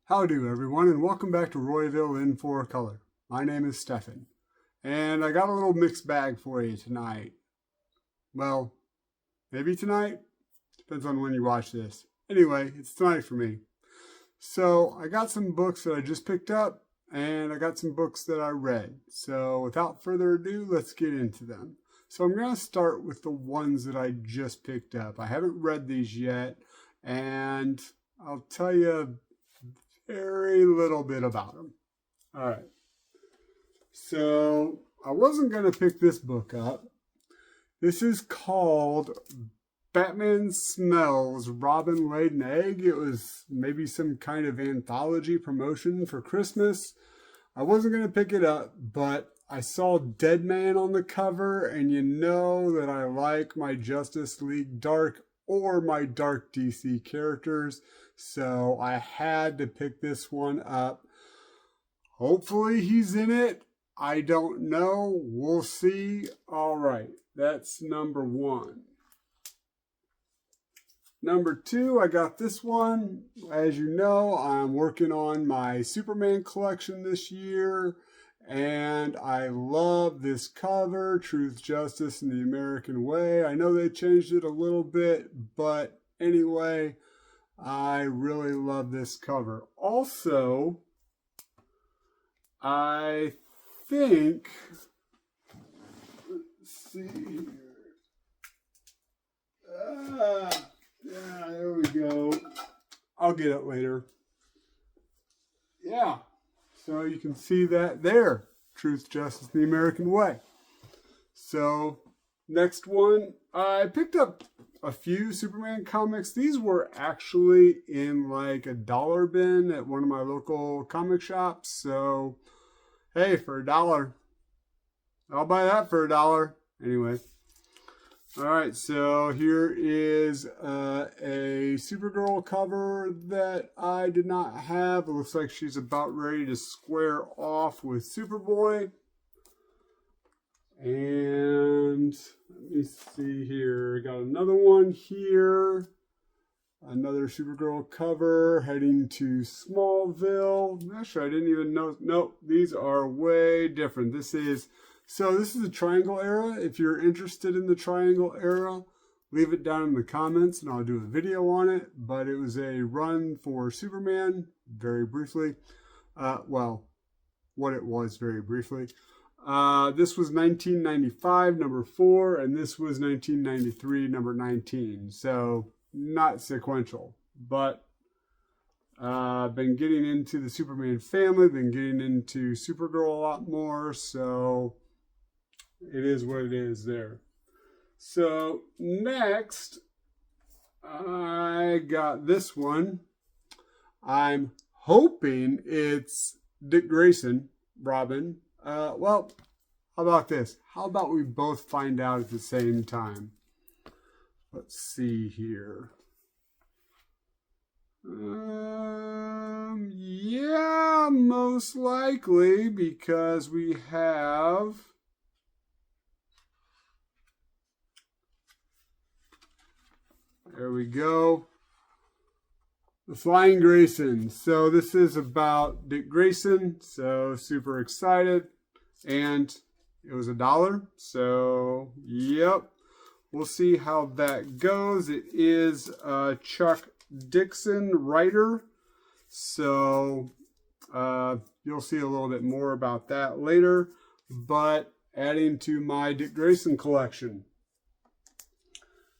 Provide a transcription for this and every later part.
Howdy everyone, and welcome back to Royville in 4-Color. My name is Stefan, and I got a little mixed bag for you tonight. Well, maybe tonight? Depends on when you watch this. Anyway, it's tonight for me. So, I got some books that I just picked up, and I got some books that I read. So, without further ado, let's get into them. So, I'm going to start with the ones that I just picked up. I haven't read these yet, and I'll tell you very little bit about them. All right. So I wasn't going to pick this book up. This is called Batman Smells Robin Laid an Egg. It was maybe some kind of anthology promotion for Christmas. I wasn't going to pick it up, but I saw Dead Man on the cover, and you know that I like my Justice League Dark or my Dark DC characters. So I had to pick this one up. Hopefully he's in it. I don't know. We'll see. All right. That's number one. Number two, I got this one. As you know, I'm working on my Superman collection this year. And I love this cover, Truth, Justice, and the American Way. I know they changed it a little bit, but anyway, I really love this cover. Also, I think, let's see here. Yeah, there we go. I'll get it later. Yeah, so you can see that there. Truth, Justice, the American Way. So, next one, I picked up a few Superman comics. These were actually in like a dollar bin at one of my local comic shops. So, hey, for $1, I'll buy that for $1. Anyway. All right, so here is a Supergirl cover that I did not have. It looks like she's about ready to square off with Superboy. And let me see here. Got another one here. Another Supergirl cover heading to Smallville. Actually, I didn't even know. Nope, these are way different. This is the Triangle Era. If you're interested in the Triangle Era, leave it down in the comments and I'll do a video on it. But it was a run for Superman, very briefly. What it was very briefly. This was 1995, number 4, and this was 1993, number 19. So, not sequential. But been getting into the Superman family, been getting into Supergirl a lot more, so it is what it is there. So, next, I got this one. I'm hoping it's Dick Grayson, Robin. How about this? How about we both find out at the same time? Let's see here. Yeah, most likely, because we have there we go. The Flying Grayson. So this is about Dick Grayson. So super excited. And it was $1. So, yep. We'll see how that goes. It is Chuck Dixon writer. So, you'll see a little bit more about that later. But adding to my Dick Grayson collection.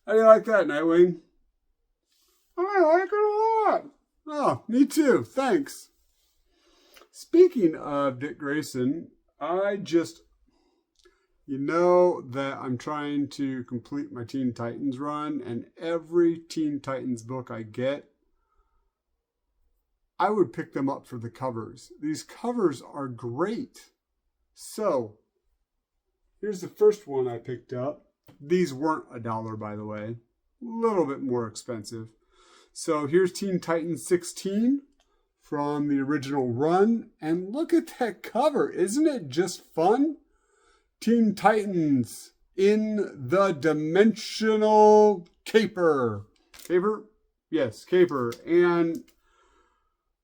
How do you like that, Nightwing? I like it a lot. Oh, me too. Thanks. Speaking of Dick Grayson, you know that I'm trying to complete my Teen Titans run, and every Teen Titans book I get, I would pick them up for the covers. These covers are great. So, here's the first one I picked up. These weren't $1, by the way. A little bit more expensive. So, here's Teen Titans 16 from the original run. And look at that cover. Isn't it just fun? Teen Titans in the Dimensional Caper. Caper? Yes, Caper. And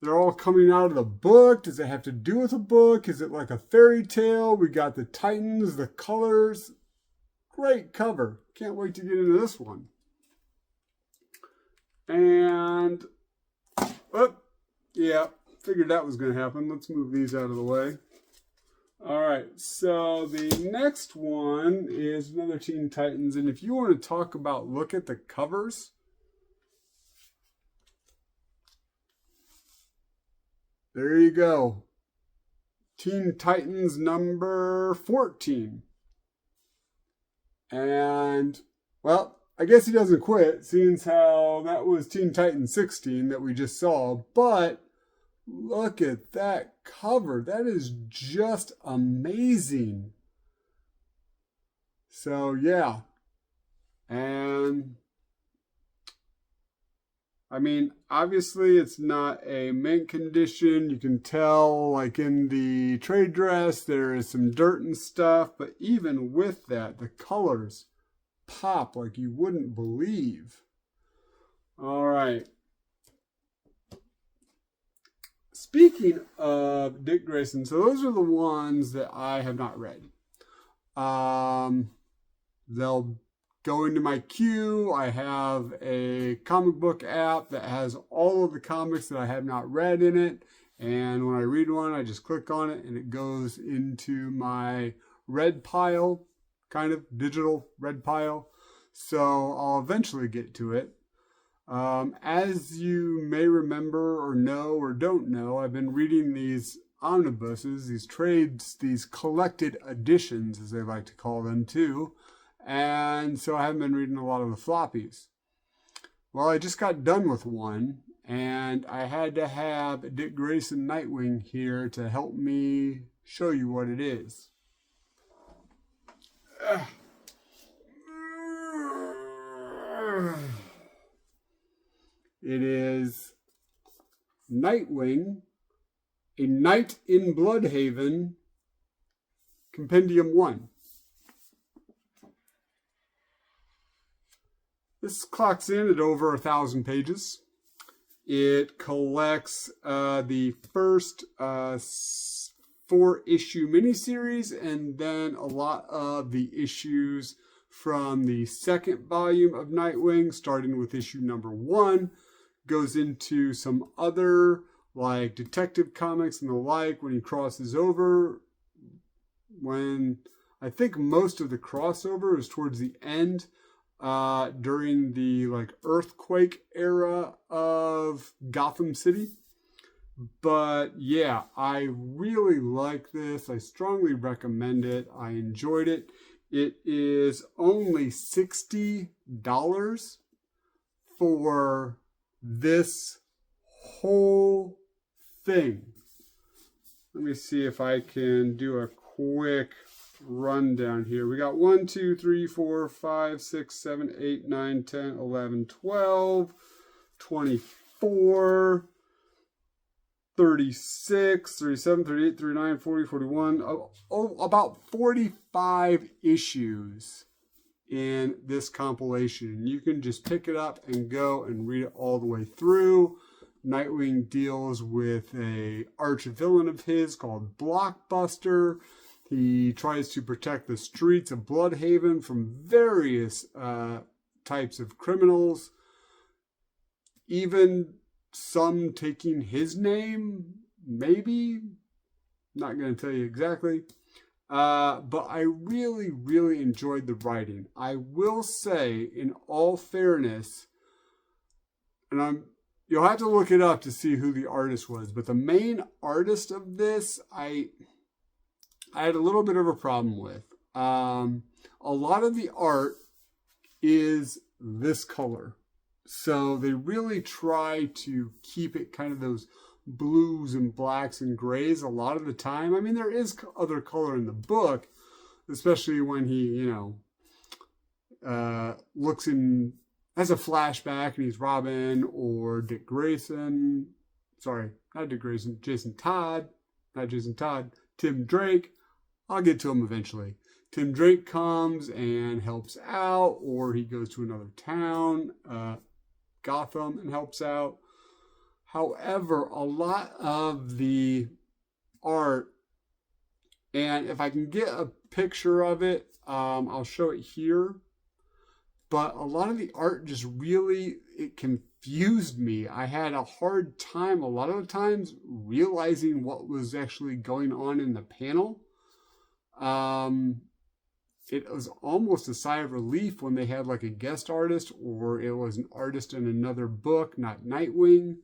They're all coming out of the book. Does it have to do with a book? Is it like a fairy tale? We got the Titans, the colors. Great cover. Can't wait to get into this one. And, oh, yeah, figured that was going to happen. Let's move these out of the way. All right, so the next one is another Teen Titans. And if you want to talk about look at the covers, there you go. Teen Titans number 14. And, well, I guess he doesn't quit, seeing how that was Teen Titans 16 that we just saw. But look at that cover. That is just amazing. So, yeah. And, I mean, obviously it's not a mint condition. You can tell, like in the trade dress, there is some dirt and stuff. But even with that, the colors pop like you wouldn't believe. All right. Speaking of Dick Grayson, so those are the ones that I have not read. They'll go into my queue. I have a comic book app that has all of the comics that I have not read in it. And when I read one, I just click on it and it goes into my read pile, kind of digital red pile. So I'll eventually get to it. As you may remember or know or don't know, I've been reading these omnibuses, these trades, these collected editions, as they like to call them too. And so I haven't been reading a lot of the floppies. Well, I just got done with one, and I had to have Dick Grayson Nightwing here to help me show you what it is. It is Nightwing, A Night in Bloodhaven, Compendium 1. This clocks in at over 1,000 pages. It collects the first 4-issue miniseries and then a lot of the issues from the second volume of Nightwing, starting with issue number 1. Goes into some other, like Detective Comics and the like, when he crosses over. When I think most of the crossover is towards the end, during the like earthquake era of Gotham City. But yeah, I really like this. I strongly recommend it. I enjoyed it. It is only $60 for this whole thing. Let me see if I can do a quick rundown here. We got 1, 2, 3, 4, 5, 6, 7, 8, 9, 10, 11, 12, 24, 36, 37, 38, 39, 40, 41, about 45 issues in this compilation. You can just pick it up and go and read it all the way through. Nightwing deals with a arch villain of his called Blockbuster. He tries to protect the streets of Bloodhaven from various types of criminals, even some taking his name, maybe. Not going to tell you exactly. But I really, really enjoyed the writing. I will say, in all fairness, and you'll have to look it up to see who the artist was, but the main artist of this, I had a little bit of a problem with. A lot of the art is this color. So they really try to keep it kind of those blues and blacks and grays a lot of the time. I mean, there is other color in the book, especially when he, looks in, has a flashback and he's Robin or Dick Grayson. Sorry, not Dick Grayson, Tim Drake. I'll get to him eventually. Tim Drake comes and helps out, or he goes to another town, Gotham, and helps out. However, a lot of the art, and if I can get a picture of it, I'll show it here. But a lot of the art just really, it confused me. I had a hard time a lot of the times realizing what was actually going on in the panel. It was almost a sigh of relief when they had like a guest artist, or it was an artist in another book, not Nightwing.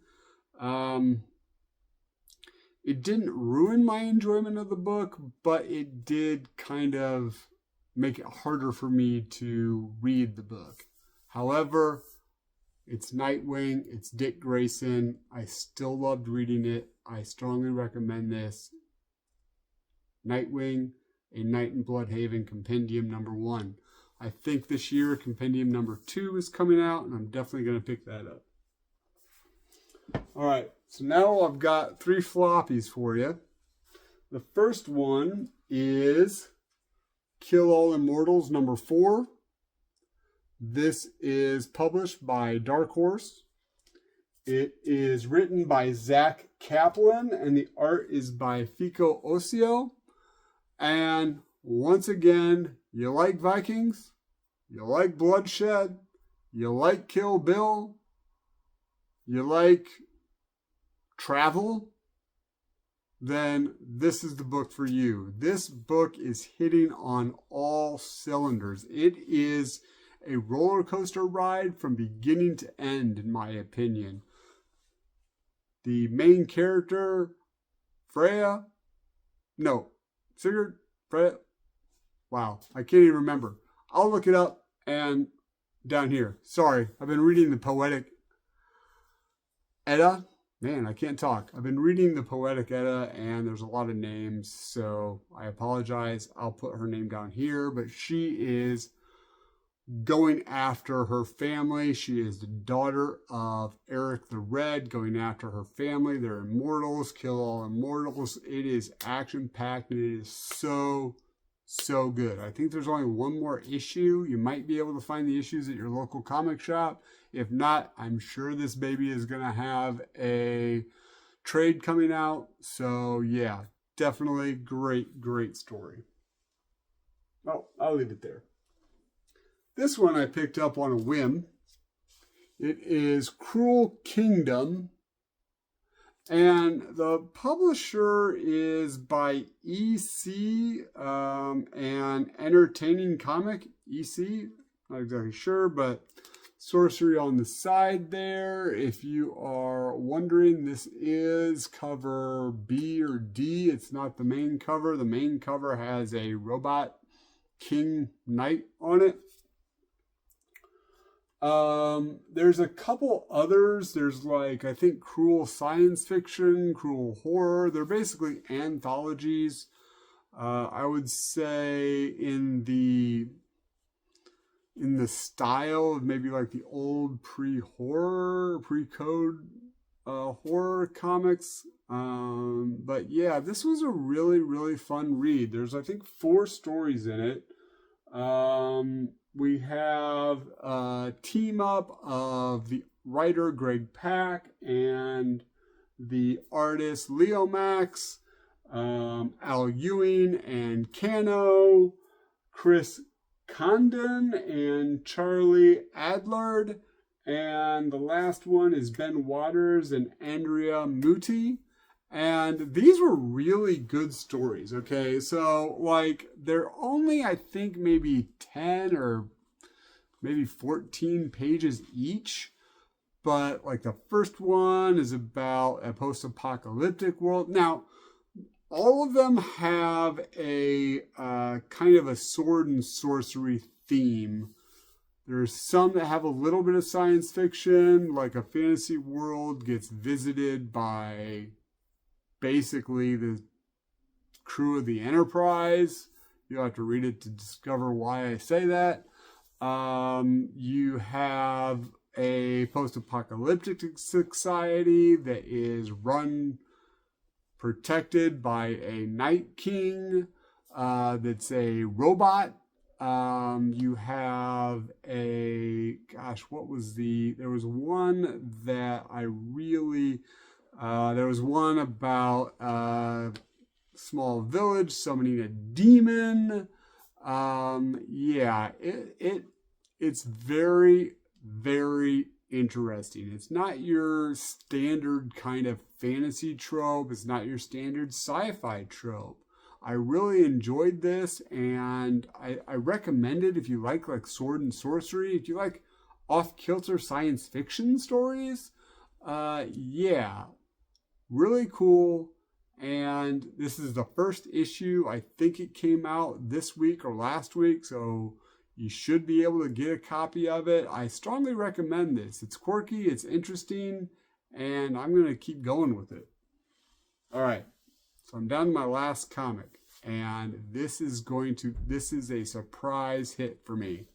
It didn't ruin my enjoyment of the book, but it did kind of make it harder for me to read the book. However, it's Nightwing, it's Dick Grayson. I still loved reading it. I strongly recommend this. Nightwing, A Night in Bloodhaven, Compendium number 1. I think this year Compendium number 2 is coming out, and I'm definitely going to pick that up. Alright, so now I've got 3 floppies for you. The first one is Kill All Immortals number 4. This is published by Dark Horse. It is written by Zach Kaplan, and the art is by Fico Ossio. And once again, you like Vikings, you like bloodshed, you like Kill Bill, you like travel, then this is the book for you. This book is hitting on all cylinders. It is a roller coaster ride from beginning to end, in my opinion. The main character, Sigurd? Freya? Wow, I can't even remember. I'll look it up and down here. Sorry, I've been reading the Poetic Edda. Man, I can't talk. I've been reading the Poetic Edda, and there's a lot of names, so I apologize. I'll put her name down here, but she is going after her family. She is the daughter of Eric the Red, going after her family. They're immortals, kill all immortals. It is action-packed, and it is so good. I think there's only one more issue. You might be able to find the issues at your local comic shop. If not, I'm sure this baby is going to have a trade coming out. So yeah, definitely great story. Oh, I'll leave it there. This one I picked up on a whim. It is Cruel Kingdom. And the publisher is by EC and Entertaining Comic. EC, not exactly sure, but sorcery on the side there. If you are wondering, this is cover B or D. It's not the main cover. The main cover has a robot king knight on it. There's a couple others. There's like, I think, Cruel Science Fiction, Cruel Horror. They're basically anthologies. I would say in the style of maybe like the old pre-horror, pre-code horror comics. But yeah, this was a really fun read. There's, I think, 4 stories in it. We have a team up of the writer Greg Pak and the artist Leo Max, Al Ewing and Cano, Chris Condon and Charlie Adlard, and the last one is Ben Waters and Andrea Muti. And these were really good stories, okay? So, like, they're only, I think, maybe 10 or maybe 14 pages each. But, like, the first one is about a post-apocalyptic world. Now, all of them have a kind of a sword and sorcery theme. There's some that have a little bit of science fiction, like a fantasy world gets visited by basically the crew of the Enterprise. You'll have to read it to discover why I say that. You have a post-apocalyptic society that is protected by a Night King that's a robot. You have there was one that I really, there was one about small village summoning a demon. Yeah, it's very, very interesting. It's not your standard kind of fantasy trope. It's not your standard sci-fi trope. I really enjoyed this, and I recommend it if you like sword and sorcery. If you like off-kilter science fiction stories, yeah, really cool. And this is the first issue. I think it came out this week or last week, so you should be able to get a copy of it. I strongly recommend this. It's quirky, it's interesting, and I'm going to keep going with it. All right, so I'm down to my last comic, and this is a surprise hit for me.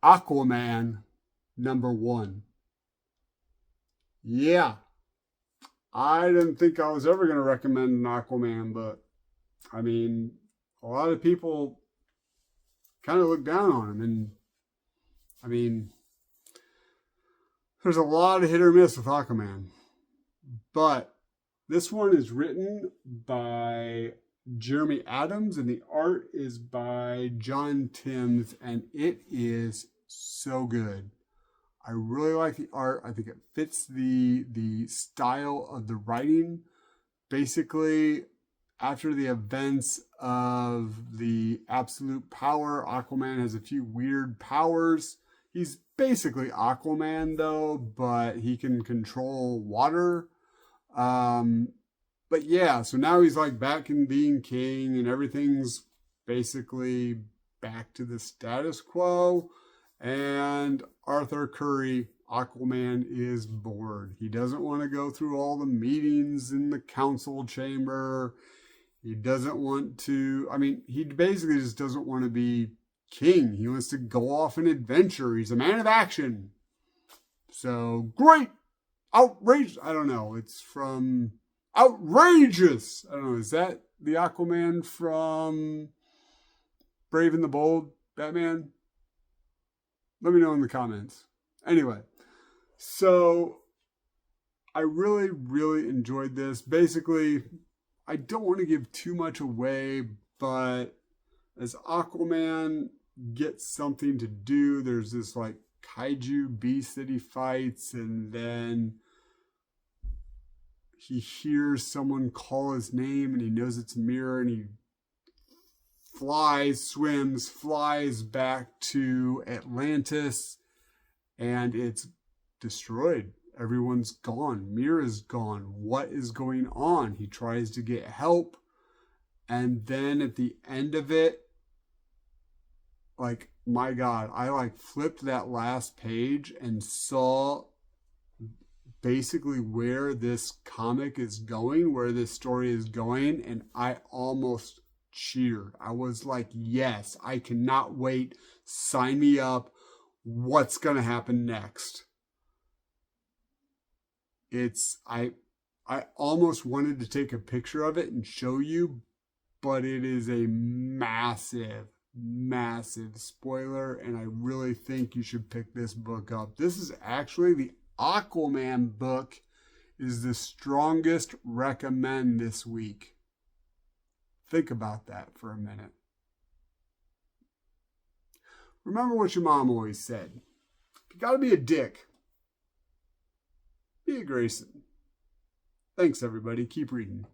Aquaman #1. Yeah, I didn't think I was ever going to recommend an Aquaman, but I mean, a lot of people kind of look down on him, and I mean, there's a lot of hit or miss with Aquaman, but this one is written by Jeremy Adams, and the art is by John Timms, and it is so good. I really like the art. I think it fits the style of the writing. Basically, after the events of the Absolute Power, Aquaman has a few weird powers. He's basically Aquaman, though, but he can control water. But yeah, so now he's like back in being king, and everything's basically back to the status quo. And Arthur Curry, Aquaman, is bored. He doesn't want to go through all the meetings in the council chamber. He doesn't want to, he basically just doesn't want to be king. He wants to go off an adventure. He's a man of action. So, great! Outrageous! I don't know. It's from Outrageous! I don't know. Is that the Aquaman from Brave and the Bold, Batman? Let me know in the comments. Anyway, so I really, really enjoyed this. Basically, I don't want to give too much away, but as Aquaman gets something to do, there's this like kaiju beast that he fights, and then he hears someone call his name, and he knows it's a mirror, and he flies back to Atlantis, and it's destroyed. Everyone's gone. Mira's gone. What is going on? He tries to get help, and then at the end of it, like, my God, I flipped that last page and saw basically where this comic is going, where this story is going, and I almost cheered. I was like, yes, I cannot wait. Sign me up. What's going to happen next? I almost wanted to take a picture of it and show you, but it is a massive, massive spoiler, and I really think you should pick this book up. This is actually the Aquaman book is the strongest recommend this week. Think about that for a minute. Remember what your mom always said. If you gotta be a dick, be a Grayson. Thanks, everybody. Keep reading.